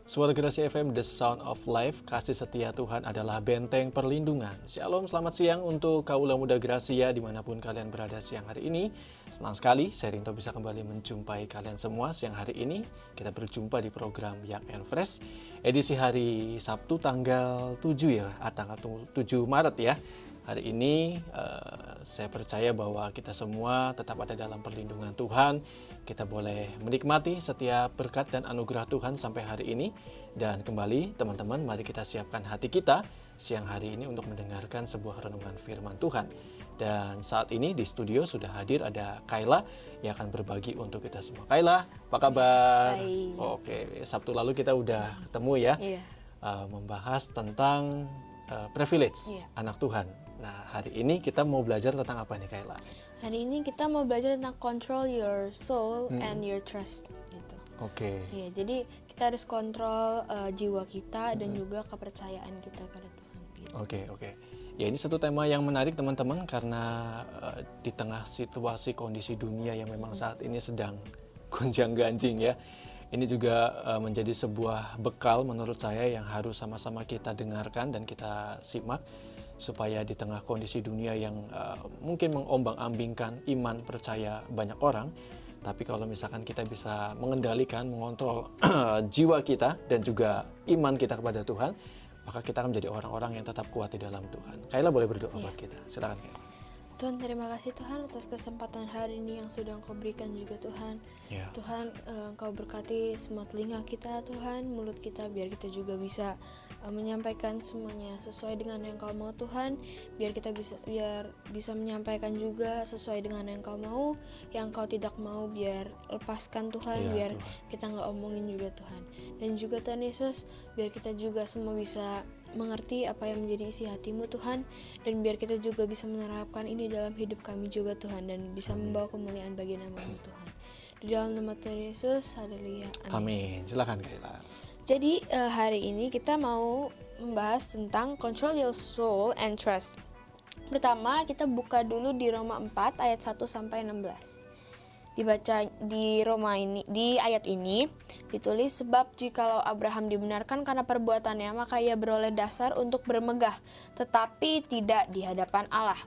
Suara Gerasi FM, The Sound of Life, kasih setia Tuhan adalah benteng perlindungan. Shalom, selamat siang untuk kaula muda Gracia dimanapun kalian berada siang hari ini. Senang sekali, saya Rinto bisa kembali menjumpai kalian semua siang hari ini. Kita berjumpa di program Young and Fresh, edisi hari Sabtu tanggal 7 ya, tanggal 7 Maret ya. Hari ini saya percaya bahwa kita semua tetap ada dalam perlindungan Tuhan. Kita boleh menikmati setiap berkat dan anugerah Tuhan sampai hari ini. Dan kembali teman-teman, mari kita siapkan hati kita siang hari ini untuk mendengarkan sebuah renungan firman Tuhan. Dan saat ini di studio sudah hadir ada Kayla yang akan berbagi untuk kita semua. Kayla, apa kabar? Baik. Oke, Sabtu lalu kita udah ketemu ya. Iya. Membahas tentang privilege anak Tuhan. Nah, hari ini kita mau belajar tentang apa nih, Kayla? Hari ini kita mau belajar tentang control your soul and your trust gitu. Oke. Ya, jadi kita harus kontrol jiwa kita dan juga kepercayaan kita pada Tuhan. Gitu. Oke. Ya, ini satu tema yang menarik teman-teman karena di tengah situasi kondisi dunia yang memang saat ini sedang gonjang-ganjing ya. Ini juga menjadi sebuah bekal menurut saya yang harus sama-sama kita dengarkan dan kita simak supaya di tengah kondisi dunia yang mungkin mengombang-ambingkan iman percaya banyak orang, tapi kalau misalkan kita bisa mengendalikan, mengontrol jiwa kita dan juga iman kita kepada Tuhan, maka kita akan menjadi orang-orang yang tetap kuat di dalam Tuhan. Kayla boleh berdoa buat kita, silakan Kayla. Tuhan, terima kasih Tuhan atas kesempatan hari ini yang sudah Engkau berikan juga Tuhan. Ya. Tuhan, Engkau berkati semua telinga kita Tuhan, mulut kita biar kita juga bisa menyampaikan semuanya sesuai dengan yang Engkau mau Tuhan. Biar bisa menyampaikan juga sesuai dengan yang Engkau mau, yang Engkau tidak mau biar lepaskan Tuhan, Ya, biar Tuhan. kita nggak omongin juga Tuhan. Dan juga Tuhan Yesus, biar kita juga semua bisa mengerti apa yang menjadi isi hati-Mu Tuhan, dan biar kita juga bisa menerapkan ini dalam hidup kami juga Tuhan, dan bisa membawa kemuliaan bagi nama-Mu Tuhan. Di dalam nama Tuhan Yesus, haleluya, Amin. Silakan Kayla. Jadi hari ini kita mau membahas tentang control your soul and trust. Pertama, kita buka dulu di Roma 4 ayat 1 sampai 16. Dibaca di di ayat ini ditulis, sebab jikalau Abraham dibenarkan karena perbuatannya, maka ia beroleh dasar untuk bermegah, tetapi tidak di hadapan Allah.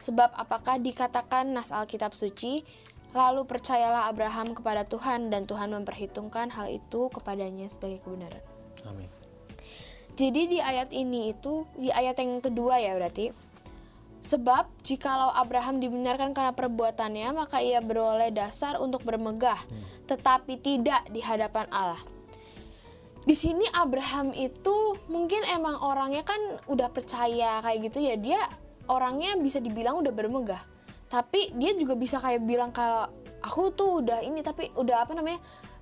Sebab apakah dikatakan nas Alkitab suci, lalu percayalah Abraham kepada Tuhan, dan Tuhan memperhitungkan hal itu kepadanya sebagai kebenaran. Amin. Jadi di ayat ini itu, di ayat yang kedua ya berarti, sebab jikalau Abraham dibenarkan karena perbuatannya, maka ia beroleh dasar untuk bermegah, tetapi tidak di hadapan Allah. Di sini Abraham itu mungkin emang orangnya kan udah percaya kayak gitu ya, dia orangnya bisa dibilang udah bermegah. Tapi dia juga bisa kayak bilang kalau aku tuh udah ini, tapi udah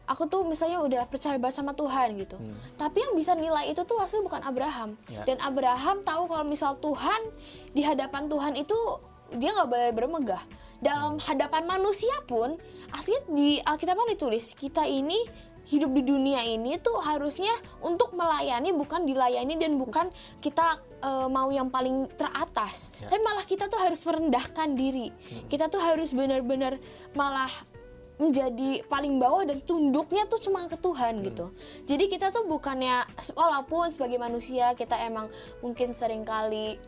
aku tuh misalnya udah percaya banget sama Tuhan gitu. Tapi yang bisa nilai itu tuh asli bukan Abraham. Ya. Dan Abraham tahu kalau misal Tuhan, di hadapan Tuhan itu dia nggak boleh bermegah. Dalam hadapan manusia pun, aslinya di Alkitab kan ditulis, kita ini hidup di dunia ini tuh harusnya untuk melayani, bukan dilayani, dan bukan kita mau yang paling teratas. Ya. Tapi malah kita tuh harus merendahkan diri. Kita tuh harus benar-benar malah menjadi paling bawah dan tunduknya tuh cuma ke Tuhan gitu. Jadi kita tuh bukannya, walaupun sebagai manusia kita emang mungkin seringkali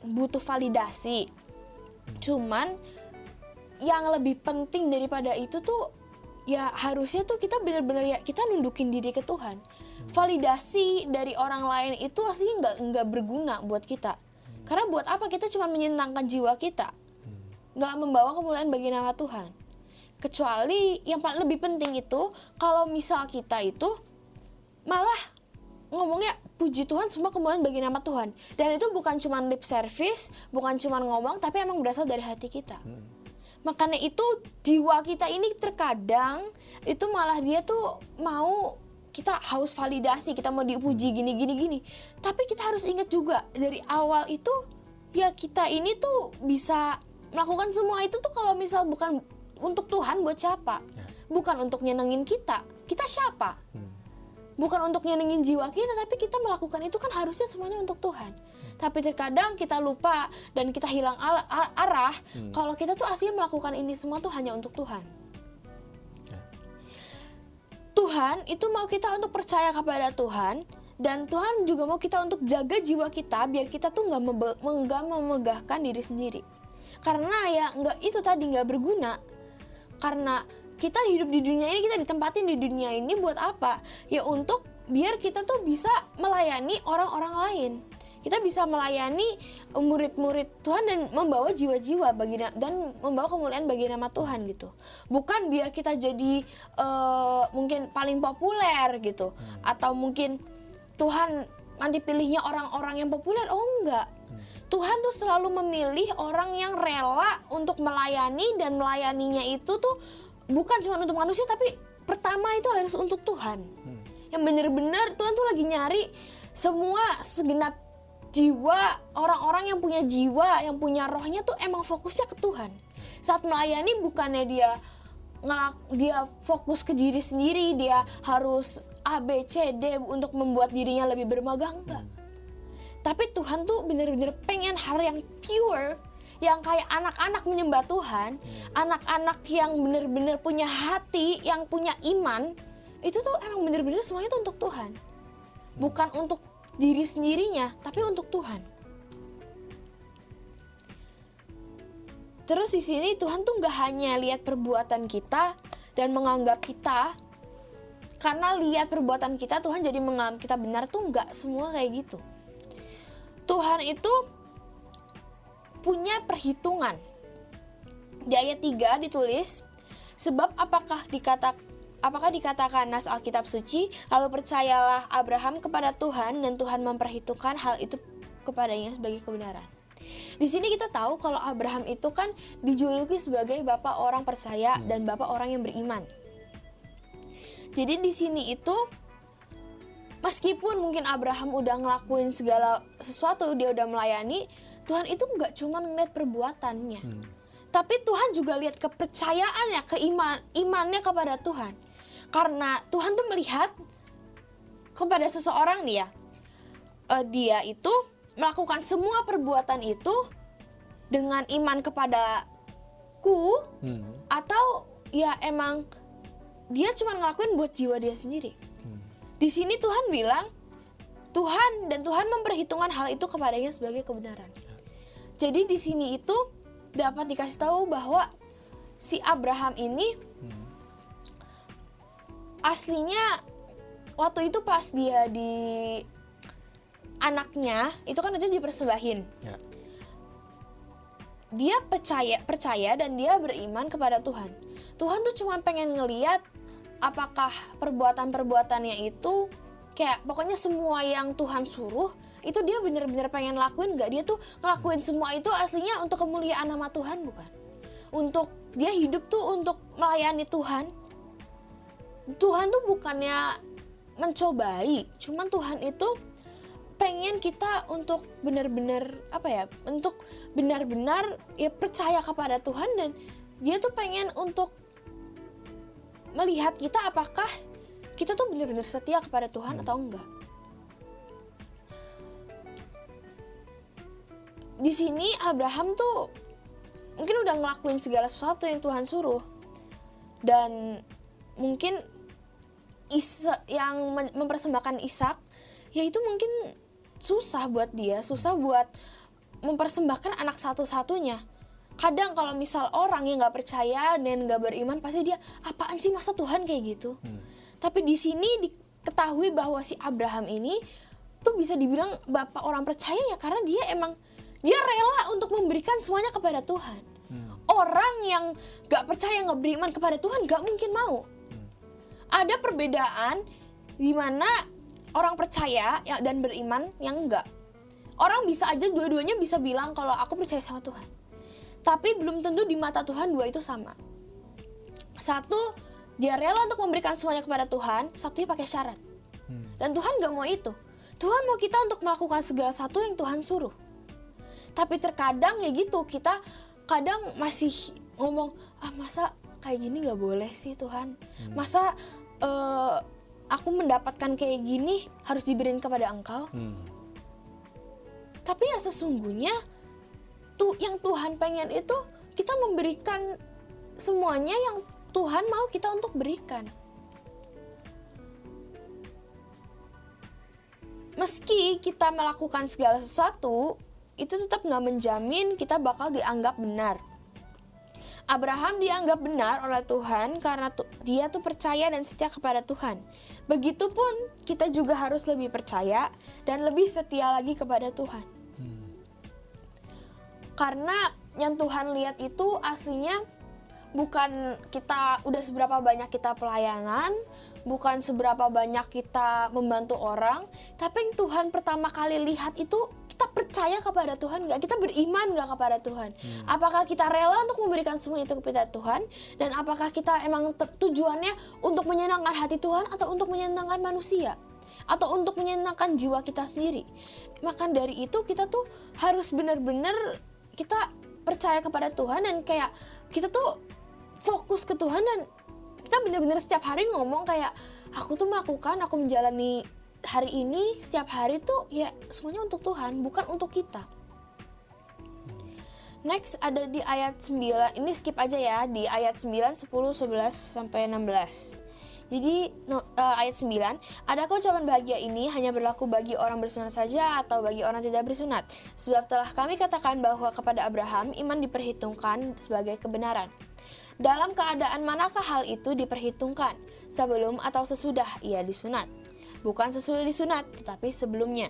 butuh validasi. Cuman yang lebih penting daripada itu tuh ya harusnya tuh kita benar-benar ya kita nundukin diri ke Tuhan. Validasi dari orang lain itu aslinya nggak berguna buat kita. Karena buat apa, kita cuma menyenangkan jiwa kita, nggak membawa kemuliaan bagi nama Tuhan. Kecuali yang paling lebih penting itu kalau misal kita itu malah ngomongnya puji Tuhan, semua kemuliaan bagi nama Tuhan. Dan itu bukan cuma lip service, bukan cuma ngomong, tapi emang berasal dari hati kita. Makanya itu jiwa kita ini terkadang itu malah dia tuh mau kita haus validasi, kita mau dipuji gini. Tapi kita harus ingat juga dari awal itu ya kita ini tuh bisa melakukan semua itu tuh kalau misal bukan untuk Tuhan, buat siapa? Ya. Bukan untuk nyenengin kita. Kita siapa? Bukan untuk nyenengin jiwa kita, tapi kita melakukan itu kan harusnya semuanya untuk Tuhan. Tapi terkadang kita lupa dan kita hilang arah kalau kita tuh aslinya melakukan ini semua tuh hanya untuk Tuhan. Tuhan itu mau kita untuk percaya kepada Tuhan, dan Tuhan juga mau kita untuk jaga jiwa kita biar kita tuh nggak memegahkan diri sendiri. Karena ya nggak berguna. Karena kita hidup di dunia ini, kita ditempatin di dunia ini buat apa? Ya untuk biar kita tuh bisa melayani orang-orang lain. Kita bisa melayani murid-murid Tuhan dan membawa jiwa-jiwa dan membawa kemuliaan bagi nama Tuhan gitu. Bukan biar kita jadi mungkin paling populer gitu, atau mungkin Tuhan nanti pilihnya orang-orang yang populer. Oh enggak. Tuhan tuh selalu memilih orang yang rela untuk melayani, dan melayaninya itu tuh bukan cuma untuk manusia, tapi pertama itu harus untuk Tuhan. Yang benar-benar Tuhan tuh lagi nyari semua segenap jiwa, orang-orang yang punya jiwa, yang punya rohnya tuh emang fokusnya ke Tuhan. Saat melayani bukannya dia fokus ke diri sendiri, dia harus A, B, C, D untuk membuat dirinya lebih bermegah, enggak. Tapi Tuhan tuh benar-benar pengen hal yang pure, yang kayak anak-anak menyembah Tuhan, anak-anak yang benar-benar punya hati, yang punya iman, itu tuh emang benar-benar semuanya tuh untuk Tuhan. Bukan untuk diri sendirinya, tapi untuk Tuhan. Terus di sini Tuhan tuh nggak hanya lihat perbuatan kita dan menganggap kita, karena lihat perbuatan kita Tuhan jadi menganggap kita benar, tuh nggak semua kayak gitu. Tuhan itu punya perhitungan. Di ayat 3 ditulis, sebab apakah dikatakan nas Alkitab suci, lalu percayalah Abraham kepada Tuhan dan Tuhan memperhitungkan hal itu kepadanya sebagai kebenaran. Di sini kita tahu kalau Abraham itu kan dijuluki sebagai bapak orang percaya dan bapak orang yang beriman. Jadi di sini itu meskipun mungkin Abraham udah ngelakuin segala sesuatu, dia udah melayani, Tuhan itu nggak cuma ngeliat perbuatannya, tapi Tuhan juga lihat kepercayaannya, imannya kepada Tuhan. Karena Tuhan tuh melihat kepada seseorang nih ya, dia itu melakukan semua perbuatan itu dengan iman kepadaku, atau ya emang dia cuma ngelakuin buat jiwa dia sendiri. Di sini Tuhan bilang, Tuhan memperhitungkan hal itu kepadanya sebagai kebenaran. Jadi di sini itu dapat dikasih tahu bahwa si Abraham ini aslinya waktu itu pas dia di anaknya itu kan itu dipersembahin. Ya. Dia percaya dan dia beriman kepada Tuhan. Tuhan tuh cuma pengen ngeliat apakah perbuatan-perbuatannya itu kayak pokoknya semua yang Tuhan suruh itu dia benar-benar pengen lakuin nggak. Dia tuh ngelakuin semua itu aslinya untuk kemuliaan nama Tuhan, bukan untuk dia hidup tuh untuk melayani Tuhan. Tuhan tuh bukannya mencobai, cuman Tuhan itu pengen kita untuk benar-benar untuk benar-benar ya percaya kepada Tuhan, dan dia tuh pengen untuk melihat kita apakah kita tuh benar-benar setia kepada Tuhan atau enggak. Di sini Abraham tuh mungkin udah ngelakuin segala sesuatu yang Tuhan suruh, dan mungkin yang mempersembahkan Ishak, ya itu mungkin susah buat dia, susah buat mempersembahkan anak satu-satunya. Kadang kalau misal orang yang nggak percaya dan nggak beriman, pasti dia apaan sih, masa Tuhan kayak gitu. Tapi di sini diketahui bahwa si Abraham ini tuh bisa dibilang bapak orang percaya ya, karena dia rela untuk memberikan semuanya kepada Tuhan. Orang yang nggak percaya, nggak beriman kepada Tuhan, nggak mungkin mau. Ada perbedaan di mana orang percaya dan beriman yang enggak. Orang bisa aja dua-duanya bisa bilang kalau aku percaya sama Tuhan, tapi belum tentu di mata Tuhan dua itu sama. Satu, dia rela untuk memberikan semuanya kepada Tuhan, satunya pakai syarat. Dan Tuhan gak mau itu. Tuhan mau kita untuk melakukan segala sesuatu yang Tuhan suruh. Tapi terkadang ya gitu, kita kadang masih ngomong, masa kayak gini gak boleh sih Tuhan? Masa aku mendapatkan kayak gini harus diberikan kepada Engkau? Tapi ya sesungguhnya yang Tuhan pengen itu kita memberikan semuanya yang Tuhan mau kita untuk berikan. meski kita melakukan segala sesuatu, itu tetap nggak menjamin kita bakal dianggap benar. Abraham dianggap benar oleh Tuhan karena dia tuh percaya dan setia kepada Tuhan. Begitupun kita juga harus lebih percaya dan lebih setia lagi kepada Tuhan. Karena yang Tuhan lihat itu aslinya bukan kita udah seberapa banyak kita pelayanan, bukan seberapa banyak kita membantu orang, tapi yang Tuhan pertama kali lihat itu kita percaya kepada Tuhan nggak? Kita beriman nggak kepada Tuhan? Apakah kita rela untuk memberikan semua itu kepada Tuhan? Dan apakah kita emang tujuannya untuk menyenangkan hati Tuhan atau untuk menyenangkan manusia? Atau untuk menyenangkan jiwa kita sendiri? Maka dari itu kita tuh harus benar-benar kita percaya kepada Tuhan dan kayak kita tuh fokus ke Tuhan dan kita benar-benar setiap hari ngomong kayak aku tuh melakukan, aku menjalani hari ini setiap hari tuh ya semuanya untuk Tuhan, bukan untuk kita. Next ada di ayat 9, ini skip aja ya, di ayat 9, 10, 11 sampai 16. Jadi ayat 9, adakah ucapan bahagia ini hanya berlaku bagi orang bersunat saja atau bagi orang tidak bersunat? Sebab telah kami katakan bahwa kepada Abraham iman diperhitungkan sebagai kebenaran. Dalam keadaan manakah hal itu diperhitungkan? Sebelum atau sesudah ia disunat? Bukan sesudah disunat, tetapi sebelumnya.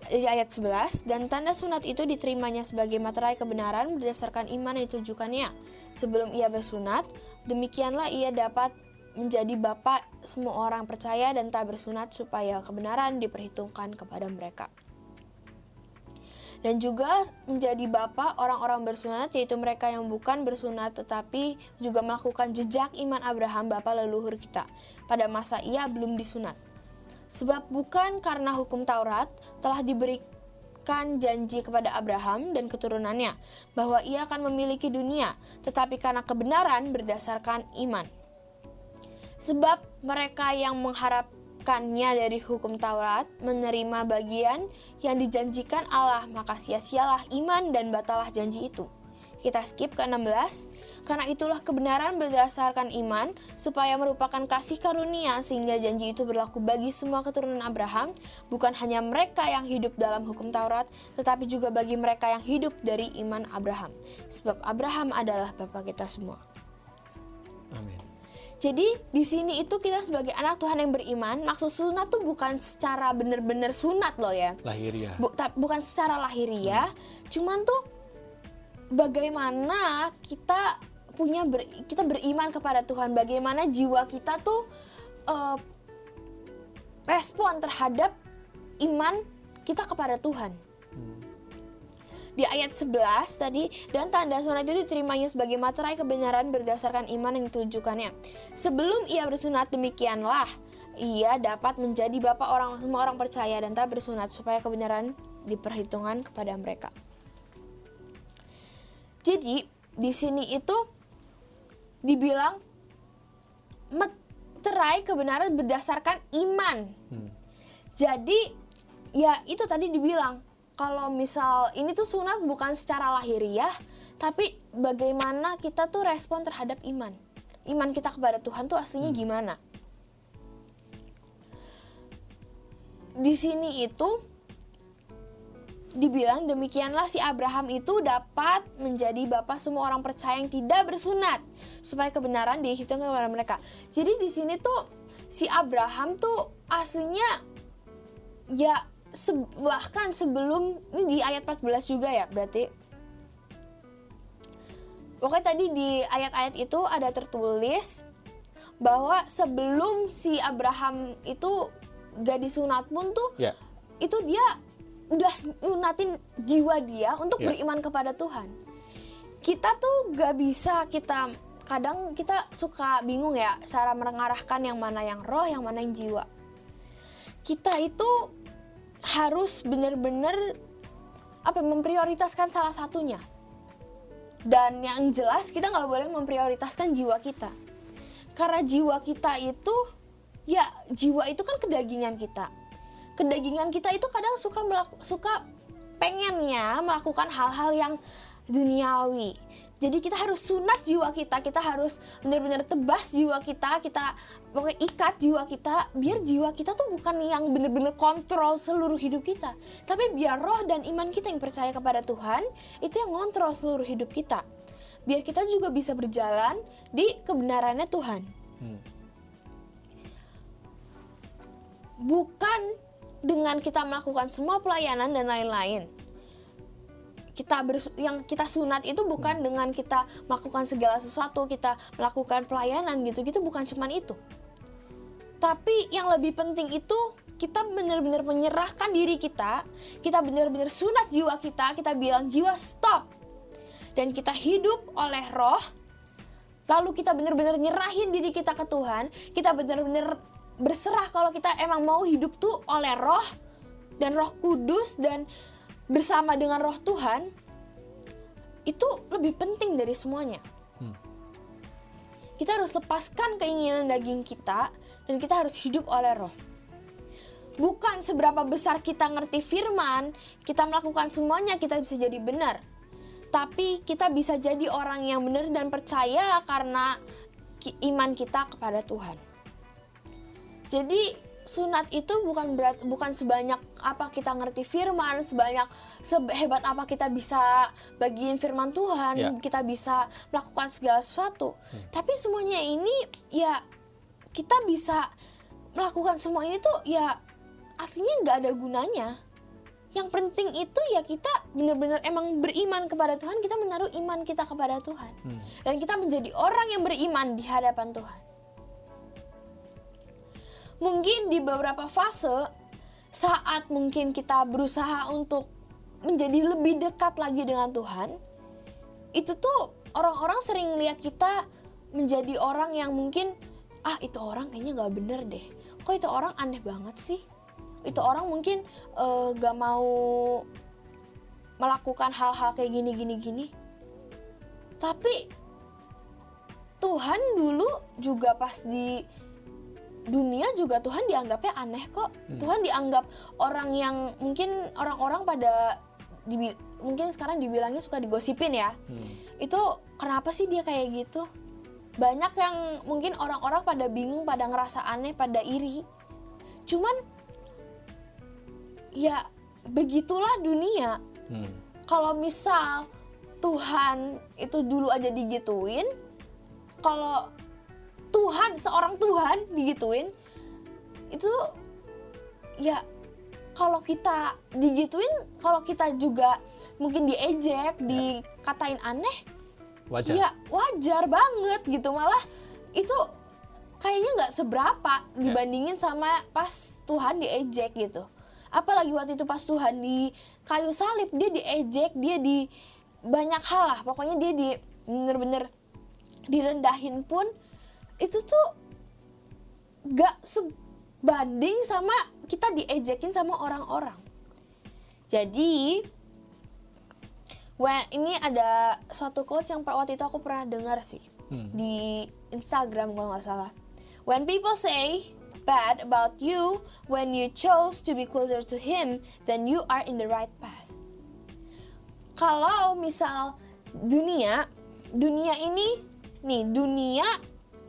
Di ayat 11, dan tanda sunat itu diterimanya sebagai materai kebenaran berdasarkan iman yang ditujukannya. Sebelum ia bersunat, demikianlah ia dapat menjadi bapa semua orang percaya dan tak bersunat supaya kebenaran diperhitungkan kepada mereka. Dan juga menjadi bapa orang-orang bersunat, yaitu mereka yang bukan bersunat tetapi juga melakukan jejak iman Abraham bapa leluhur kita pada masa ia belum disunat. Sebab bukan karena hukum Taurat telah diberikan janji kepada Abraham dan keturunannya bahwa ia akan memiliki dunia, tetapi karena kebenaran berdasarkan iman. Sebab mereka yang mengharapkannya dari hukum Taurat menerima bagian yang dijanjikan Allah, maka sia-sialah iman dan batalah janji itu. Kita skip ke 16. Karena itulah kebenaran berdasarkan iman, supaya merupakan kasih karunia sehingga janji itu berlaku bagi semua keturunan Abraham, bukan hanya mereka yang hidup dalam hukum Taurat, tetapi juga bagi mereka yang hidup dari iman Abraham. Sebab Abraham adalah bapa kita semua. Amin. Jadi di sini itu kita sebagai anak Tuhan yang beriman, maksud sunat tuh bukan secara benar-benar sunat loh ya. Lahiriah. Bukan secara lahiriah, cuman tuh bagaimana kita kita beriman kepada Tuhan, bagaimana jiwa kita tuh respon terhadap iman kita kepada Tuhan. Di ayat 11 tadi, dan tanda sunat itu diterimanya sebagai materai kebenaran berdasarkan iman yang ditujukannya. Sebelum ia bersunat, demikianlah ia dapat menjadi bapa semua orang percaya dan tak bersunat supaya kebenaran diperhitungkan kepada mereka. Jadi di sini itu dibilang materai kebenaran berdasarkan iman. Jadi ya itu tadi dibilang kalau misal ini tuh sunat bukan secara lahiriah, tapi bagaimana kita tuh respon terhadap iman. Iman kita kepada Tuhan tuh aslinya gimana? Di sini itu dibilang demikianlah si Abraham itu dapat menjadi bapa semua orang percaya yang tidak bersunat, supaya kebenaran dihitung kepada mereka. Jadi di sini tuh si Abraham tuh aslinya ya bahkan sebelum ini di ayat 14 juga ya berarti. Pokoknya tadi di ayat-ayat itu ada tertulis bahwa sebelum si Abraham itu gak disunat pun tuh itu dia udah nyunatin jiwa dia untuk beriman kepada Tuhan. Kita tuh gak bisa, kadang kita suka bingung ya cara mengarahkan yang mana yang roh, yang mana yang jiwa. Kita itu harus benar-benar memprioritaskan salah satunya. Dan yang jelas kita nggak boleh memprioritaskan jiwa kita. Karena jiwa kita itu, ya jiwa itu kan kedagingan kita. Kedagingan kita itu kadang suka pengennya melakukan hal-hal yang duniawi. Jadi kita harus sunat jiwa kita harus benar-benar tebas jiwa kita pokoknya ikat jiwa kita, biar jiwa kita tuh bukan yang benar-benar kontrol seluruh hidup kita, tapi biar roh dan iman kita yang percaya kepada Tuhan itu yang ngontrol seluruh hidup kita. Biar kita juga bisa berjalan di kebenarannya Tuhan. Bukan dengan kita melakukan semua pelayanan dan lain-lain. Yang kita sunat itu bukan dengan kita melakukan segala sesuatu, kita melakukan pelayanan gitu-gitu, bukan cuman itu. Tapi yang lebih penting itu kita benar-benar menyerahkan diri kita benar-benar sunat jiwa kita bilang jiwa stop. Dan kita hidup oleh roh, lalu kita benar-benar nyerahin diri kita ke Tuhan, kita benar-benar berserah kalau kita emang mau hidup tuh oleh roh dan Roh Kudus dan bersama dengan roh Tuhan, itu lebih penting dari semuanya. Kita harus lepaskan keinginan daging kita dan kita harus hidup oleh roh. Bukan seberapa besar kita ngerti firman, kita melakukan semuanya kita bisa jadi benar. Tapi kita bisa jadi orang yang benar dan percaya karena iman kita kepada Tuhan. Jadi sunat itu bukan sebanyak apa kita ngerti firman, sehebat apa kita bisa bagiin firman Tuhan, kita bisa melakukan segala sesuatu. Tapi semuanya ini ya kita bisa melakukan semua ini tuh ya aslinya nggak ada gunanya. Yang penting itu ya kita benar-benar emang beriman kepada Tuhan, kita menaruh iman kita kepada Tuhan. Dan kita menjadi orang yang beriman di hadapan Tuhan. Mungkin di beberapa fase saat mungkin kita berusaha untuk menjadi lebih dekat lagi dengan Tuhan, itu tuh orang-orang sering lihat kita menjadi orang yang mungkin itu orang kayaknya gak bener deh, kok itu orang aneh banget sih, itu orang mungkin gak mau melakukan hal-hal kayak gini. Tapi Tuhan dulu juga pas di dunia juga Tuhan dianggapnya aneh kok. Tuhan dianggap orang yang mungkin orang-orang pada mungkin sekarang dibilangnya suka digosipin ya. Itu kenapa sih dia kayak gitu? Banyak yang mungkin orang-orang pada bingung, pada ngerasa aneh, pada iri. Cuman ya begitulah dunia. Kalau misal Tuhan itu dulu aja digituin, kalau seorang Tuhan digituin, itu ya kalau kita digituin, kalau kita juga mungkin diejek, dikatain aneh, wajar. Ya wajar banget gitu, malah itu kayaknya nggak seberapa dibandingin sama pas Tuhan diejek gitu. Apalagi waktu itu pas Tuhan di kayu salib, dia diejek, dia di banyak hal lah, pokoknya dia bener-bener direndahin pun, itu tuh gak sebanding sama kita diejekin sama orang-orang. Jadi ini ada suatu quotes yang waktu itu aku pernah dengar sih di Instagram kalau gak salah. When people say bad about you when you chose to be closer to Him, then you are in the right path. Kalau misal dunia ini nih,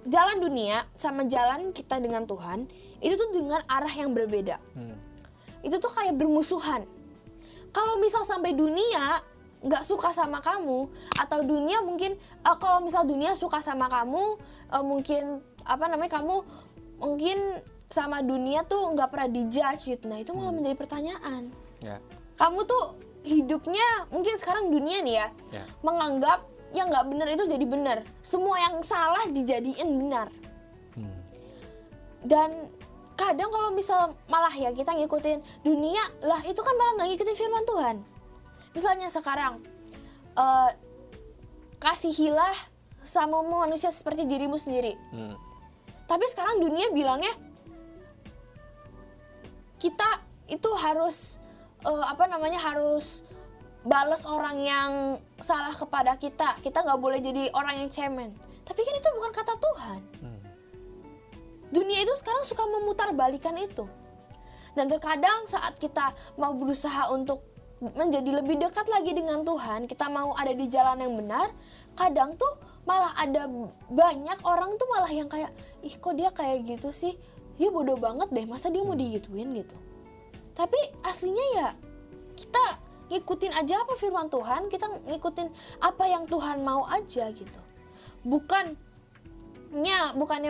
jalan dunia sama jalan kita dengan Tuhan itu tuh dengan arah yang berbeda. Itu tuh kayak bermusuhan. Kalau misal sampai dunia nggak suka sama kamu, atau dunia mungkin kalau misal dunia suka sama kamu, mungkin kamu mungkin sama dunia tuh nggak pernah dijudge gitu. Nah itu malah menjadi pertanyaan. Kamu tuh hidupnya mungkin sekarang dunia nih ya, menganggap yang nggak benar itu jadi benar, semua yang salah dijadiin benar. Dan kadang kalau misal malah ya kita ngikutin dunia lah, itu kan malah nggak ngikutin firman Tuhan. Misalnya sekarang kasihilah sama manusia seperti dirimu sendiri. Tapi sekarang dunia bilangnya kita itu harus harus balas orang yang salah kepada kita. Kita nggak boleh jadi orang yang cemen. Tapi kan itu bukan kata Tuhan. Dunia itu sekarang suka memutarbalikan itu. Dan terkadang saat kita mau berusaha untuk menjadi lebih dekat lagi dengan Tuhan, kita mau ada di jalan yang benar, kadang tuh malah ada banyak orang tuh malah yang kayak, ih kok dia kayak gitu sih, dia bodoh banget deh, masa dia mau digituin gitu. Tapi aslinya ya kita ngikutin aja apa firman Tuhan, kita ngikutin apa yang Tuhan mau aja gitu. Bukannya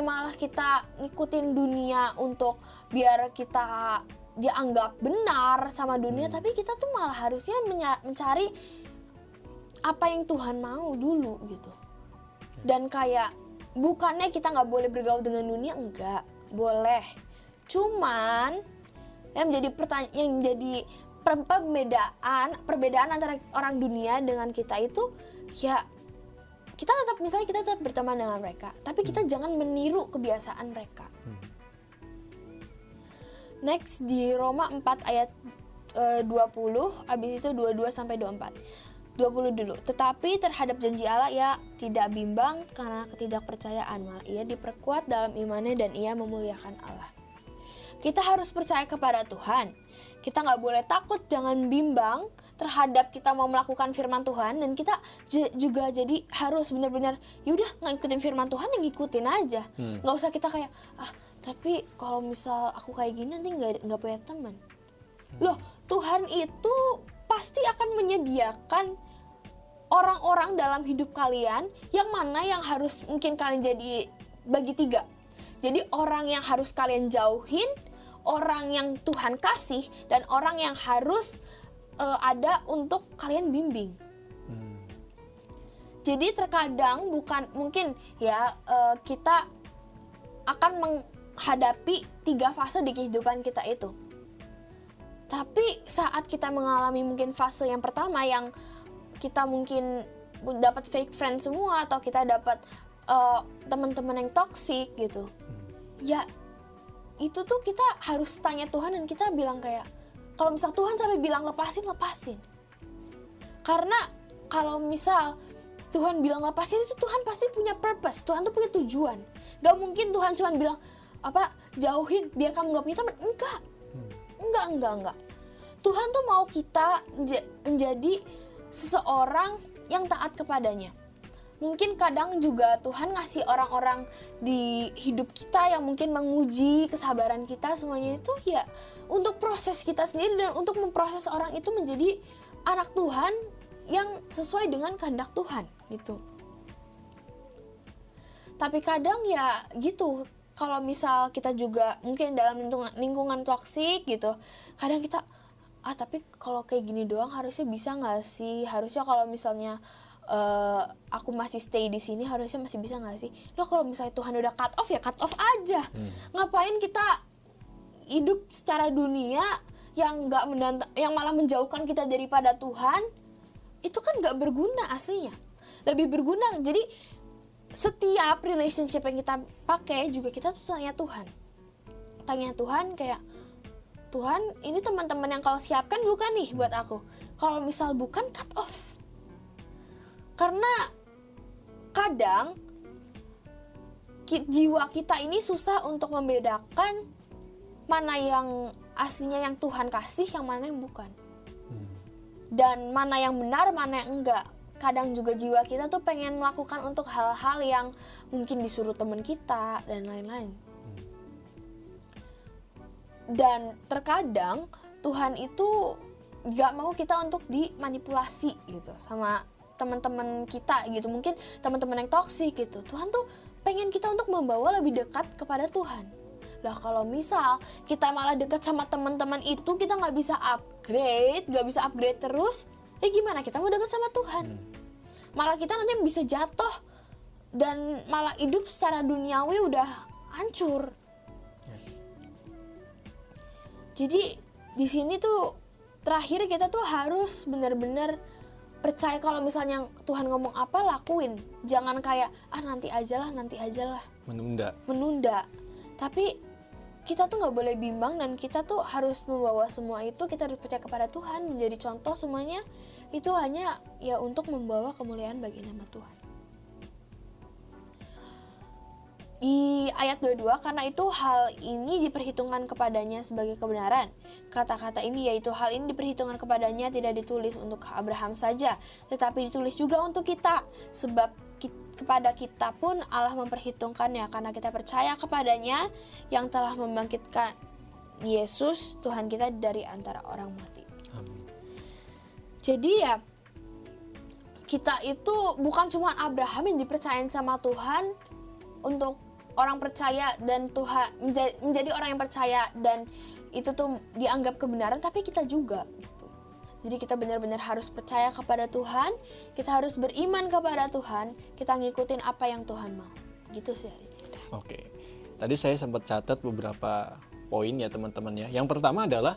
malah kita ngikutin dunia untuk biar kita dianggap benar sama dunia, tapi kita tuh malah harusnya mencari apa yang Tuhan mau dulu gitu. Dan kayak bukannya kita nggak boleh bergaul dengan dunia, enggak, boleh. Cuman yang menjadi perbedaan antara orang dunia dengan kita itu ya kita tetap berteman dengan mereka, tapi kita jangan meniru kebiasaan mereka. Next di Roma 4 ayat 20, habis itu 22 sampai 24. 20 dulu. Tetapi terhadap janji Allah ia tidak bimbang karena ketidakpercayaan, malah ia diperkuat dalam imannya dan ia memuliakan Allah. Kita harus percaya kepada Tuhan. Kita nggak boleh takut, jangan bimbang terhadap kita mau melakukan firman Tuhan, dan kita juga jadi harus benar-benar yaudah ngikutin firman Tuhan, yang ngikutin aja. Nggak usah kita kayak tapi kalau misal aku kayak gini nanti nggak punya teman. Loh, Tuhan itu pasti akan menyediakan orang-orang dalam hidup kalian yang mana yang harus mungkin kalian jadi bagi 3. Jadi orang yang harus kalian jauhin, orang yang Tuhan kasih, dan orang yang harus ada untuk kalian bimbing. Jadi terkadang bukan mungkin ya kita akan menghadapi 3 fase di kehidupan kita itu. Tapi saat kita mengalami mungkin fase yang pertama yang kita mungkin dapat fake friend semua, atau kita dapat teman-teman yang toksik gitu. Ya itu tuh kita harus tanya Tuhan, dan kita bilang kayak, kalau misal Tuhan sampai bilang lepasin. Karena kalau misal Tuhan bilang lepasin, itu Tuhan pasti punya purpose, Tuhan tuh punya tujuan. Gak mungkin Tuhan cuma bilang jauhin biar kamu gak punya teman. Enggak. Tuhan tuh mau kita menjadi seseorang yang taat kepadanya. Mungkin kadang juga Tuhan ngasih orang-orang di hidup kita yang mungkin menguji kesabaran kita, semuanya itu ya untuk proses kita sendiri dan untuk memproses orang itu menjadi anak Tuhan yang sesuai dengan kehendak Tuhan gitu. Tapi kadang ya gitu, kalau misal kita juga mungkin dalam lingkungan toksik gitu, kadang kita tapi kalau kayak gini doang harusnya bisa nggak sih? Harusnya kalau misalnya aku masih stay di sini harusnya masih bisa nggak sih? Loh, kalau misalnya Tuhan udah cut off ya cut off aja. Ngapain kita hidup secara dunia yang yang malah menjauhkan kita daripada Tuhan? Itu kan nggak berguna aslinya. Lebih berguna. Jadi setiap relationship yang kita pakai juga kita tuh tanya Tuhan kayak, Tuhan, ini teman-teman yang kau siapkan bukan nih buat aku? Kalau misal bukan, cut off. Karena kadang jiwa kita ini susah untuk membedakan mana yang aslinya yang Tuhan kasih, yang mana yang bukan. Dan mana yang benar, mana yang enggak. Kadang juga jiwa kita tuh pengen melakukan untuk hal-hal yang mungkin disuruh teman kita dan lain-lain. Dan terkadang Tuhan itu gak mau kita untuk dimanipulasi gitu sama teman-teman kita gitu. Mungkin teman-teman yang toksik gitu. Tuhan tuh pengen kita untuk membawa lebih dekat kepada Tuhan. Lah kalau misal kita malah dekat sama teman-teman itu, kita gak bisa upgrade terus, ya gimana kita mau dekat sama Tuhan? Malah kita nanti bisa jatuh dan malah hidup secara duniawi udah hancur. Jadi di sini tuh terakhir kita tuh harus benar-benar percaya kalau misalnya Tuhan ngomong apa, lakuin. Jangan kayak nanti aja lah. Menunda. Tapi kita tuh nggak boleh bimbang, dan kita tuh harus membawa semua itu. Kita harus percaya kepada Tuhan, menjadi contoh semuanya itu hanya ya untuk membawa kemuliaan bagi nama Tuhan. Di ayat 22, karena itu hal ini diperhitungkan kepadanya sebagai kebenaran. Kata-kata ini yaitu hal ini diperhitungkan kepadanya tidak ditulis untuk Abraham saja, tetapi ditulis juga untuk kita. Sebab kepada kita pun Allah memperhitungkannya karena kita percaya kepadanya yang telah membangkitkan Yesus Tuhan kita dari antara orang mati. Amin. Jadi ya, kita itu bukan cuma Abraham yang dipercayain sama Tuhan untuk orang percaya dan Tuhan menjadi orang yang percaya dan itu tuh dianggap kebenaran, tapi kita juga gitu. Jadi kita benar-benar harus percaya kepada Tuhan, kita harus beriman kepada Tuhan, kita ngikutin apa yang Tuhan mau. Gitu sih hari ini. Oke. Tadi saya sempat catat beberapa poin ya teman-teman ya. Yang pertama adalah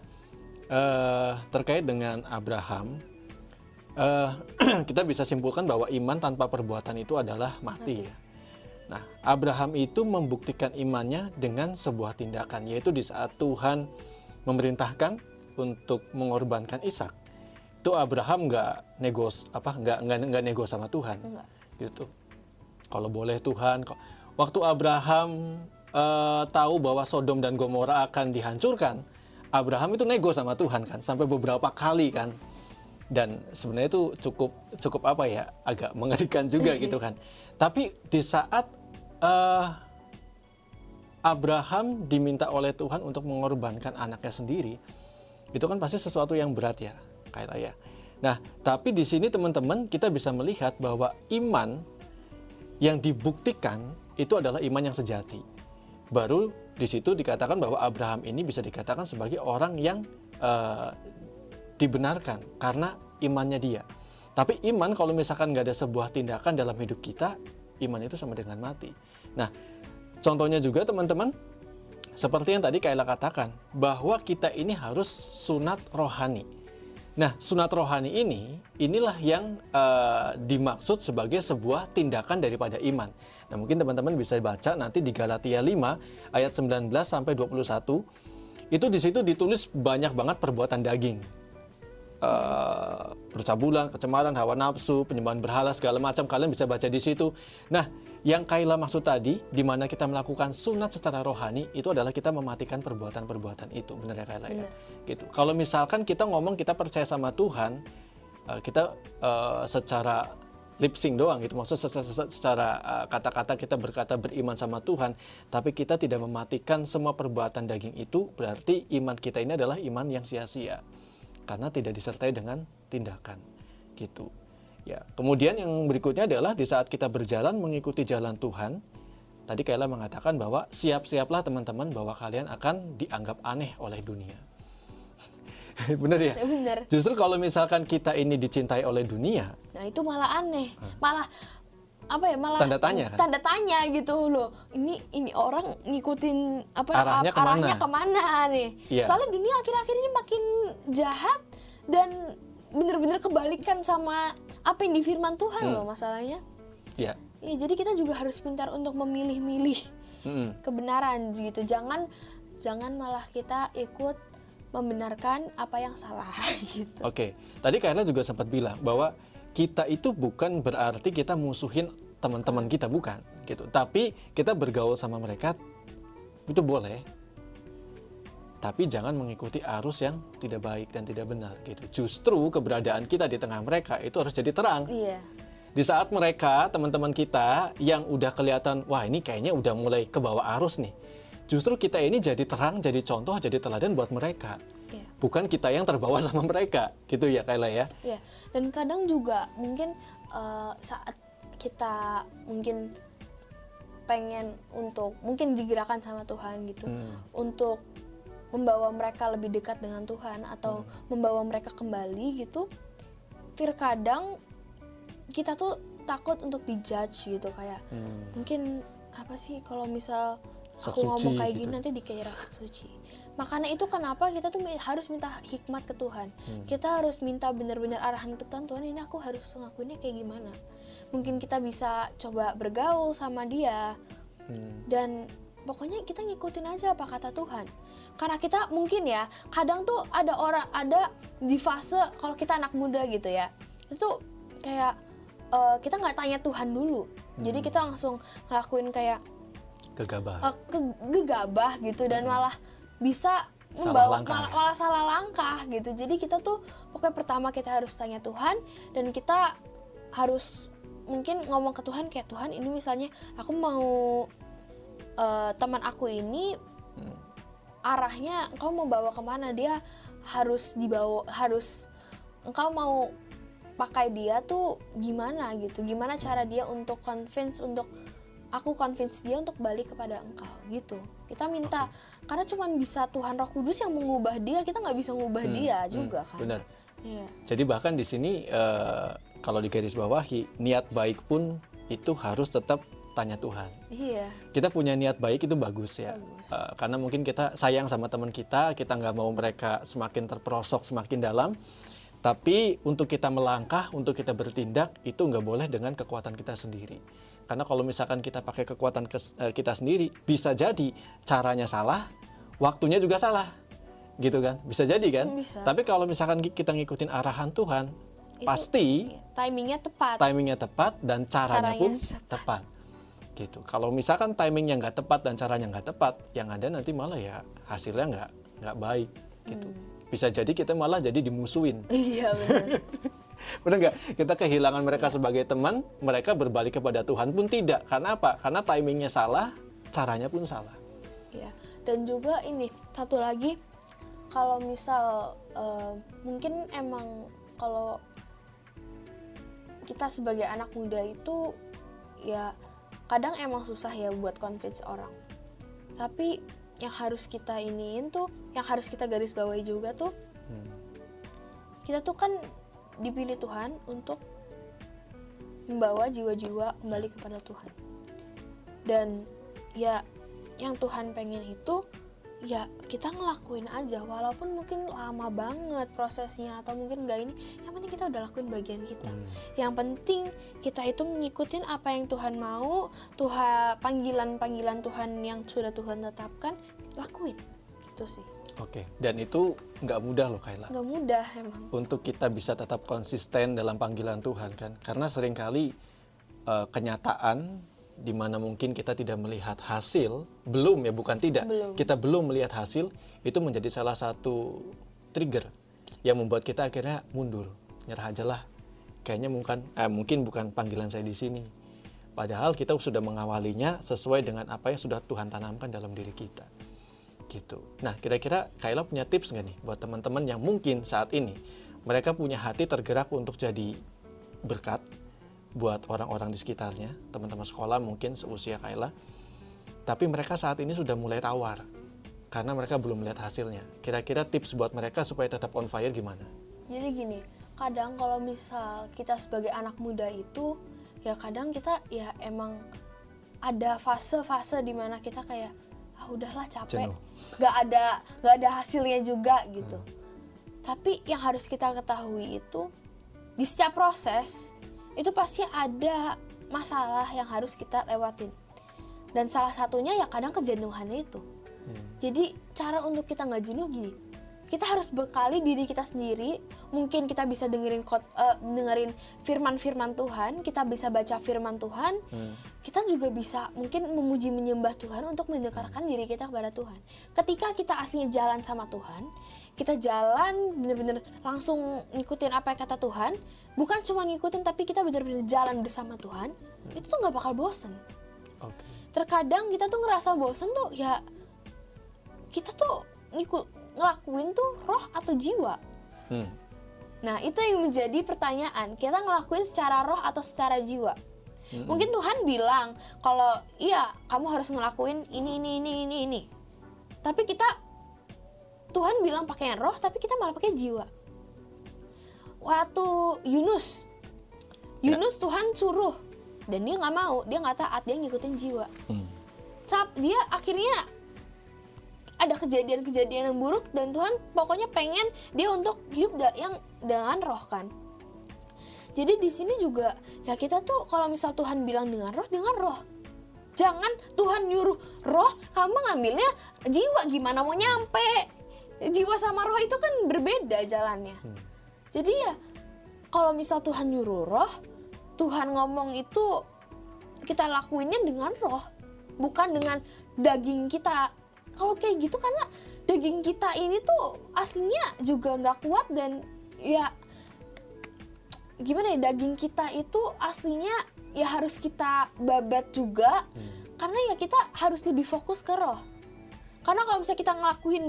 terkait dengan Abraham. Kita bisa simpulkan bahwa iman tanpa perbuatan itu adalah mati. Ya. Nah, Abraham itu membuktikan imannya dengan sebuah tindakan, yaitu di saat Tuhan memerintahkan untuk mengorbankan Ishak. Itu Abraham nggak nego sama Tuhan. Enggak. Gitu. Kalau boleh Tuhan, waktu Abraham tahu bahwa Sodom dan Gomora akan dihancurkan, Abraham itu nego sama Tuhan kan, sampai beberapa kali kan. Dan sebenarnya itu cukup agak mengerikan juga gitu kan. Tapi di saat Abraham diminta oleh Tuhan untuk mengorbankan anaknya sendiri, itu kan pasti sesuatu yang berat ya, kayak ya. Nah, tapi di sini teman-teman kita bisa melihat bahwa iman yang dibuktikan itu adalah iman yang sejati. Baru di situ dikatakan bahwa Abraham ini bisa dikatakan sebagai orang yang dibenarkan karena imannya dia. Tapi iman kalau misalkan nggak ada sebuah tindakan dalam hidup kita, iman itu sama dengan mati. Nah, contohnya juga teman-teman, seperti yang tadi Kayla katakan, bahwa kita ini harus sunat rohani. Nah, sunat rohani inilah yang dimaksud sebagai sebuah tindakan daripada iman. Nah, mungkin teman-teman bisa baca nanti di Galatia 5 ayat 19 sampai 21. Itu di situ ditulis banyak banget perbuatan daging. Percabulan, kecemaran, hawa nafsu, penyembahan berhala, segala macam, kalian bisa baca di situ. Nah, yang Kayla maksud tadi, di mana kita melakukan sunat secara rohani, itu adalah kita mematikan perbuatan-perbuatan itu, benar ya Kayla ya? Gitu. Kalau misalkan kita ngomong kita percaya sama Tuhan, kita secara lip sync doang gitu, maksud secara kata-kata kita berkata beriman sama Tuhan, tapi kita tidak mematikan semua perbuatan daging itu, berarti iman kita ini adalah iman yang sia-sia. Karena tidak disertai dengan tindakan gitu ya. Kemudian yang berikutnya adalah di saat kita berjalan mengikuti jalan Tuhan, tadi Kayla mengatakan bahwa siap-siaplah teman-teman bahwa kalian akan dianggap aneh oleh dunia. Bener ya? Bener. Justru kalau misalkan kita ini dicintai oleh dunia, Nah itu malah aneh, malah tanda tanya kan? Tanda tanya gitu loh. Ini orang ngikutin Arahnya kemana nih? Iya. Soalnya dunia akhir-akhir ini makin jahat dan bener-bener kebalikan sama apa yang di firman Tuhan loh masalahnya. Iya. Ya, jadi kita juga harus pintar untuk memilih-milih kebenaran gitu. Jangan malah kita ikut membenarkan apa yang salah gitu. Oke. Tadi Kayla juga sempat bilang bahwa kita itu bukan berarti kita musuhin teman-teman kita, bukan gitu. Tapi kita bergaul sama mereka itu boleh. Tapi jangan mengikuti arus yang tidak baik dan tidak benar gitu. Justru keberadaan kita di tengah mereka itu harus jadi terang. Iya. Di saat mereka, teman-teman kita yang udah kelihatan, wah ini kayaknya udah mulai ke bawah arus nih. Justru kita ini jadi terang, jadi contoh, jadi teladan buat mereka. Iya. Bukan kita yang terbawa sama mereka, gitu ya Kayla ya. Iya. Dan kadang juga mungkin saat kita mungkin pengen untuk mungkin digerakkan sama Tuhan gitu, untuk membawa mereka lebih dekat dengan Tuhan atau membawa mereka kembali gitu. Terkadang kita tuh takut untuk dijudge gitu, kayak mungkin apa sih kalau misal aku ngomong kayak gini nanti dikira sak suci. Makanya itu kenapa kita tuh harus minta hikmat ke Tuhan. Kita harus minta benar-benar arahan ke Tuhan. Tuhan, ini aku harus ngakuinnya kayak gimana. Mungkin kita bisa coba bergaul sama dia. Dan pokoknya kita ngikutin aja apa kata Tuhan. Karena kita mungkin ya, kadang tuh ada di fase kalau kita anak muda gitu ya. Itu kayak kita nggak tanya Tuhan dulu. Jadi kita langsung ngelakuin kayak gegabah. Gegabah gitu dan malah bisa Salah membawa langkah, malah salah langkah gitu. Jadi kita tuh pokoknya pertama kita harus tanya Tuhan dan kita harus mungkin ngomong ke Tuhan kayak, Tuhan ini misalnya aku mau teman aku ini arahnya engkau mau bawa kemana, dia harus dibawa, harus engkau mau pakai dia tuh gimana gitu, gimana cara dia untuk aku convince dia untuk balik kepada engkau gitu. Kita minta, karena cuman bisa Tuhan Roh Kudus yang mengubah dia, kita nggak bisa ngubah dia juga kan. Benar. Iya. Jadi bahkan di sini kalau di garis bawahi, niat baik pun itu harus tetap tanya Tuhan. Iya. Kita punya niat baik itu bagus ya. Karena mungkin kita sayang sama teman kita nggak mau mereka semakin terperosok, semakin dalam. Tapi untuk kita melangkah, untuk kita bertindak, itu nggak boleh dengan kekuatan kita sendiri. Karena kalau misalkan kita pakai kekuatan kita sendiri, bisa jadi caranya salah, waktunya juga salah. Gitu kan? Bisa jadi kan? Bisa. Tapi kalau misalkan kita ngikutin arahan Tuhan, Itu, pasti timingnya tepat. timingnya tepat dan caranya pun Caranya tepat. Gitu. Kalau misalkan timingnya nggak tepat dan caranya nggak tepat, yang ada nanti malah ya hasilnya nggak baik. Gitu. Bisa jadi kita malah jadi dimusuhin. Iya benar. Benar nggak? Kita kehilangan mereka sebagai teman, mereka berbalik kepada Tuhan pun tidak. Karena apa? Karena timingnya salah, caranya pun salah. Iya. Dan juga ini satu lagi, kalau misal mungkin emang kalau kita sebagai anak muda itu ya kadang emang susah ya buat convince orang. Tapi yang harus kita iniin tuh, yang harus kita garis bawahi juga tuh, kita tuh kan dipilih Tuhan untuk membawa jiwa-jiwa kembali kepada Tuhan. Dan ya yang Tuhan pengen itu ya kita ngelakuin aja, walaupun mungkin lama banget prosesnya atau mungkin enggak ini, yang penting kita udah lakuin bagian kita. Yang penting kita itu ngikutin apa yang Tuhan mau, panggilan-panggilan Tuhan yang sudah Tuhan tetapkan, lakuin. Gitu sih. Oke, dan itu nggak mudah loh Kayla. Nggak mudah emang. Untuk kita bisa tetap konsisten dalam panggilan Tuhan kan. Karena seringkali kenyataan di mana mungkin kita tidak melihat hasil, bukan tidak. Kita belum melihat hasil, itu menjadi salah satu trigger yang membuat kita akhirnya mundur. Nyerah aja lah. Kayaknya mungkin bukan panggilan saya di sini. Padahal kita sudah mengawalinya sesuai dengan apa yang sudah Tuhan tanamkan dalam diri kita. Gitu. Nah, kira-kira Kayla punya tips nggak nih buat teman-teman yang mungkin saat ini mereka punya hati tergerak untuk jadi berkat buat orang-orang di sekitarnya, teman-teman sekolah mungkin seusia Kayla, tapi mereka saat ini sudah mulai tawar karena mereka belum melihat hasilnya. Kira-kira tips buat mereka supaya tetap on fire gimana? Jadi gini, kadang kalau misal kita sebagai anak muda itu, ya kadang kita ya emang ada fase-fase di mana kita kayak udahlah capek, nggak ada hasilnya juga gitu. Tapi yang harus kita ketahui itu di setiap proses itu pasti ada masalah yang harus kita lewatin, dan salah satunya ya kadang kejenuhan itu. Jadi cara untuk kita nggak jenuh gini, kita harus bekali diri kita sendiri. Mungkin kita bisa dengerin firman-firman Tuhan, kita bisa baca firman Tuhan, kita juga bisa mungkin memuji menyembah Tuhan untuk mendekatkan diri kita kepada Tuhan. Ketika kita aslinya jalan sama Tuhan, kita jalan bener-bener langsung ngikutin apa yang kata Tuhan, bukan cuma ngikutin tapi kita bener-bener jalan bersama Tuhan, itu tuh nggak bakal bosen. Terkadang kita tuh ngerasa bosen tuh ya kita tuh ngelakuin tuh roh atau jiwa. Nah itu yang menjadi pertanyaan, kita ngelakuin secara roh atau secara jiwa. Mungkin Tuhan bilang kalau iya kamu harus ngelakuin ini. Tapi Tuhan bilang pakai roh, tapi kita malah pakai jiwa. Waktu Yunus Tuhan suruh dan dia nggak mau, dia nggak taat, dia ngikutin jiwa. Dia akhirnya ada kejadian-kejadian yang buruk dan Tuhan pokoknya pengen dia untuk hidup yang dengan roh kan. Jadi di sini juga ya kita tuh kalau misal Tuhan bilang dengan roh. Jangan Tuhan nyuruh roh, kamu ngambilnya jiwa, gimana mau nyampe? Jiwa sama roh itu kan berbeda jalannya. Jadi ya kalau misal Tuhan nyuruh roh, Tuhan ngomong itu kita lakuinnya dengan roh. bukan dengan daging kita. Kalau kayak gitu karena daging kita ini tuh aslinya juga nggak kuat, dan ya gimana ya, daging kita itu aslinya ya harus kita babat juga, karena ya kita harus lebih fokus ke roh. Karena kalau misalnya kita ngelakuin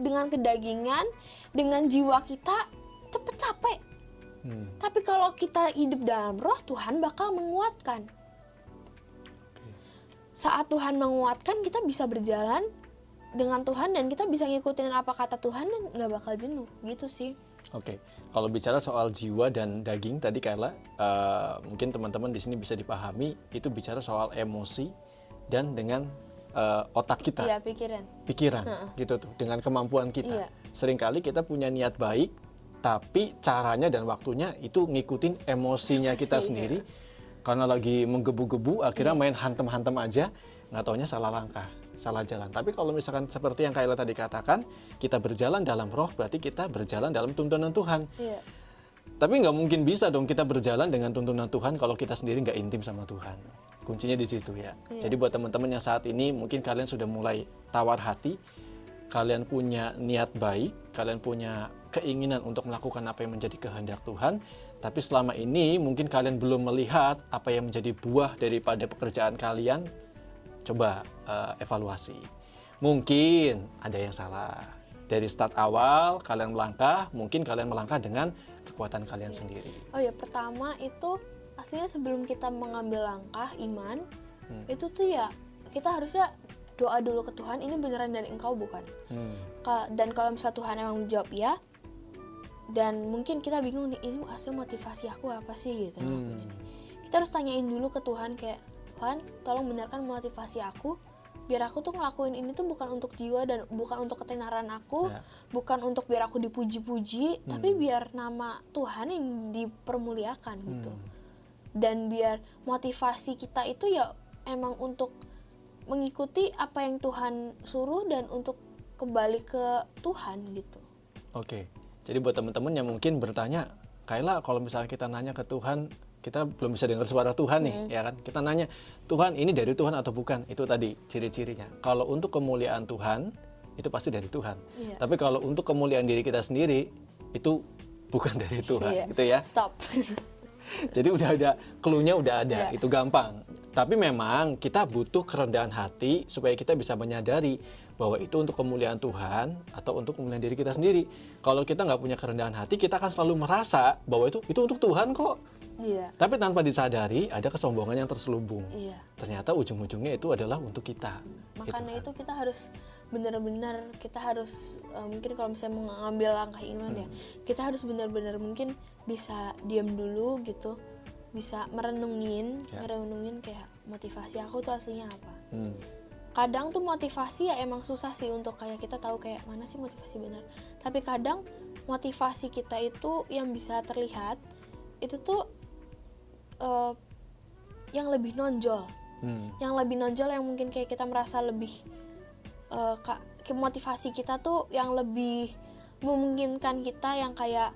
dengan kedagingan, dengan jiwa kita cepet capek. Tapi kalau kita hidup dalam roh, Tuhan bakal menguatkan. Saat Tuhan menguatkan, kita bisa berjalan dengan Tuhan dan kita bisa ngikutin apa kata Tuhan dan nggak bakal jenuh, gitu sih. Oke, kalau bicara soal jiwa dan daging tadi Kayla, mungkin teman-teman di sini bisa dipahami itu bicara soal emosi dan dengan otak kita. Iya, pikiran. Gitu tuh, dengan kemampuan kita. Iya. Seringkali kita punya niat baik, tapi caranya dan waktunya itu ngikutin emosinya kita sendiri. Karena lagi menggebu-gebu, akhirnya main hantem-hantem aja, nggak taunya salah langkah, salah jalan. Tapi kalau misalkan seperti yang Kayla tadi katakan, kita berjalan dalam roh, berarti kita berjalan dalam tuntunan Tuhan. Iya. Tapi nggak mungkin bisa dong kita berjalan dengan tuntunan Tuhan kalau kita sendiri nggak intim sama Tuhan. Kuncinya di situ ya. Jadi buat teman-teman yang saat ini mungkin kalian sudah mulai tawar hati, kalian punya niat baik, kalian punya keinginan untuk melakukan apa yang menjadi kehendak Tuhan, tapi selama ini mungkin kalian belum melihat apa yang menjadi buah daripada pekerjaan kalian, coba evaluasi. Mungkin ada yang salah. Dari start awal kalian melangkah, mungkin kalian melangkah dengan kekuatan kalian sendiri. Oh ya, pertama itu aslinya sebelum kita mengambil langkah iman, itu tuh ya kita harusnya doa dulu ke Tuhan, ini beneran dari Engkau bukan? Dan kalau misalnya Tuhan emang menjawab ya, dan mungkin kita bingung nih, ini aslinya motivasi aku apa sih gitu. Kita harus tanyain dulu ke Tuhan kayak, Tuhan tolong benarkan motivasi aku, biar aku tuh ngelakuin ini tuh bukan untuk jiwa dan bukan untuk ketenaran aku, bukan untuk biar aku dipuji-puji, tapi biar nama Tuhan yang dipermuliakan gitu. Dan biar motivasi kita itu ya emang untuk mengikuti apa yang Tuhan suruh dan untuk kembali ke Tuhan gitu. Oke, jadi buat teman-teman yang mungkin bertanya, Kayla kalau misalnya kita nanya ke Tuhan, kita belum bisa dengar suara Tuhan nih, ya kan? Kita nanya, Tuhan ini dari Tuhan atau bukan? Itu tadi ciri-cirinya. Kalau untuk kemuliaan Tuhan, itu pasti dari Tuhan. Tapi kalau untuk kemuliaan diri kita sendiri, itu bukan dari Tuhan, gitu ya. Stop. Jadi udah ada, clue-nya udah ada, itu gampang. Tapi memang kita butuh kerendahan hati supaya kita bisa menyadari bahwa itu untuk kemuliaan Tuhan atau untuk kemuliaan diri kita sendiri. Kalau kita nggak punya kerendahan hati, kita akan selalu merasa bahwa itu untuk Tuhan kok. Tapi tanpa disadari ada kesombongan yang terselubung. Ternyata ujung-ujungnya itu adalah untuk kita. Makanya itu kita harus benar-benar, kita harus mungkin kalau misalnya mau ngambil langkah iman ya, kita harus benar-benar mungkin bisa diam dulu gitu, bisa merenungin kayak motivasi aku tuh aslinya apa. Kadang tuh motivasi ya emang susah sih untuk kayak kita tahu kayak mana sih motivasi benar. Tapi kadang motivasi kita itu yang bisa terlihat itu tuh yang lebih nonjol, yang lebih nonjol yang mungkin kayak kita merasa lebih motivasi kita tuh yang lebih memungkinkan kita, yang kayak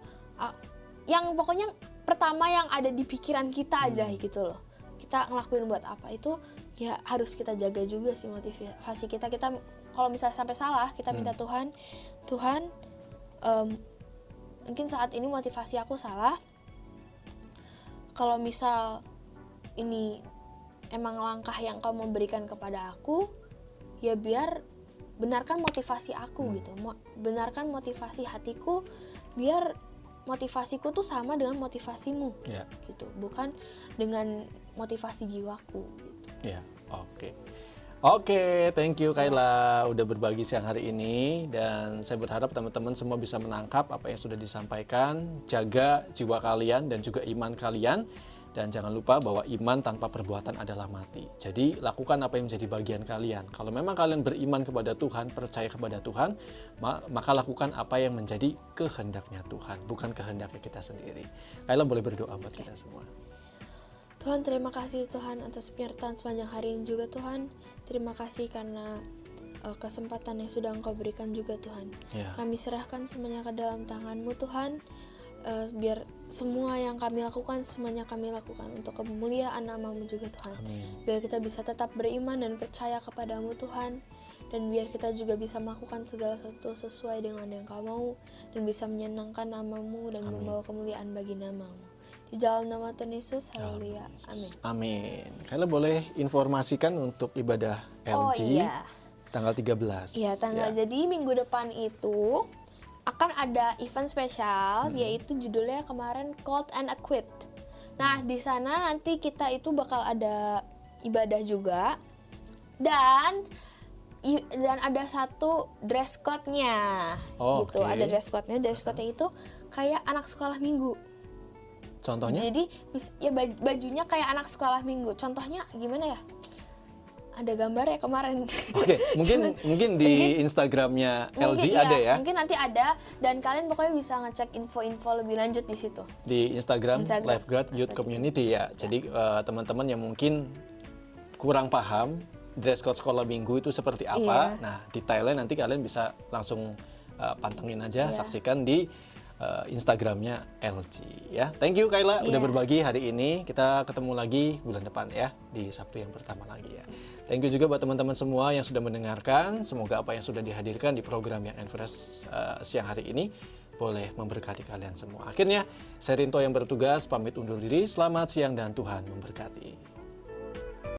yang pokoknya pertama yang ada di pikiran kita aja gitu loh. Kita ngelakuin buat apa itu ya harus kita jaga juga sih motivasi kita. Kita kalau misalnya sampai salah kita minta Tuhan, mungkin saat ini motivasi aku salah. Kalau misal ini emang langkah yang Kau memberikan kepada aku, ya biar benarkan motivasi aku gitu, benarkan motivasi hatiku, biar motivasiku tuh sama dengan motivasimu, gitu, bukan dengan motivasi jiwaku. Gitu. Oke, thank you Kayla udah berbagi siang hari ini, dan saya berharap teman-teman semua bisa menangkap apa yang sudah disampaikan. Jaga jiwa kalian dan juga iman kalian. Dan jangan lupa bahwa iman tanpa perbuatan adalah mati. Jadi lakukan apa yang menjadi bagian kalian. Kalau memang kalian beriman kepada Tuhan, percaya kepada Tuhan, maka lakukan apa yang menjadi kehendaknya Tuhan, bukan kehendaknya kita sendiri. Kayla boleh berdoa buat kita semua. Tuhan, terima kasih Tuhan atas penyertaan sepanjang hari ini juga Tuhan. Terima kasih karena kesempatan yang sudah Engkau berikan juga Tuhan. Kami serahkan semuanya ke dalam tangan-Mu Tuhan. biar semua yang kami lakukan, semuanya kami lakukan untuk kemuliaan nama-Mu juga Tuhan. Amin. Biar kita bisa tetap beriman dan percaya kepadamu Tuhan, dan biar kita juga bisa melakukan segala sesuatu sesuai dengan yang Kau mau, dan bisa menyenangkan nama-Mu dan membawa kemuliaan bagi nama-Mu. Di dalam nama Tuhan Yesus, haleluya, amin. Amin. Kayla boleh informasikan untuk ibadah Oh LG iya, tanggal 13. ya tanggal jadi minggu depan itu akan ada event spesial, yaitu judulnya kemarin Called and Equipped. Nah, di sana nanti kita itu bakal ada ibadah juga, dan ada satu dress code-nya. Oh, gitu. oke. Ada dress code-nya. Dress code-nya itu kayak anak sekolah minggu. Contohnya? Jadi ya bajunya kayak anak sekolah minggu. Contohnya gimana ya? Ada gambarnya kemarin. Oke, mungkin di Instagramnya LG mungkin, ada ya. Mungkin nanti ada, dan kalian pokoknya bisa ngecek info-info lebih lanjut di situ. Di Instagram Lifeguard Youth Community ya. Jadi teman-teman yang mungkin kurang paham dress code sekolah minggu itu seperti apa. Iya. Nah, detailnya nanti kalian bisa langsung pantengin aja, saksikan di Instagramnya LG ya. Thank you Kayla udah berbagi hari ini. Kita ketemu lagi bulan depan ya, di Sabtu yang pertama lagi ya. Thank you juga buat teman-teman semua yang sudah mendengarkan. Semoga apa yang sudah dihadirkan di program yang Enfresh siang hari ini boleh memberkati kalian semua. Akhirnya, saya Rinto yang bertugas pamit undur diri. Selamat siang dan Tuhan memberkati.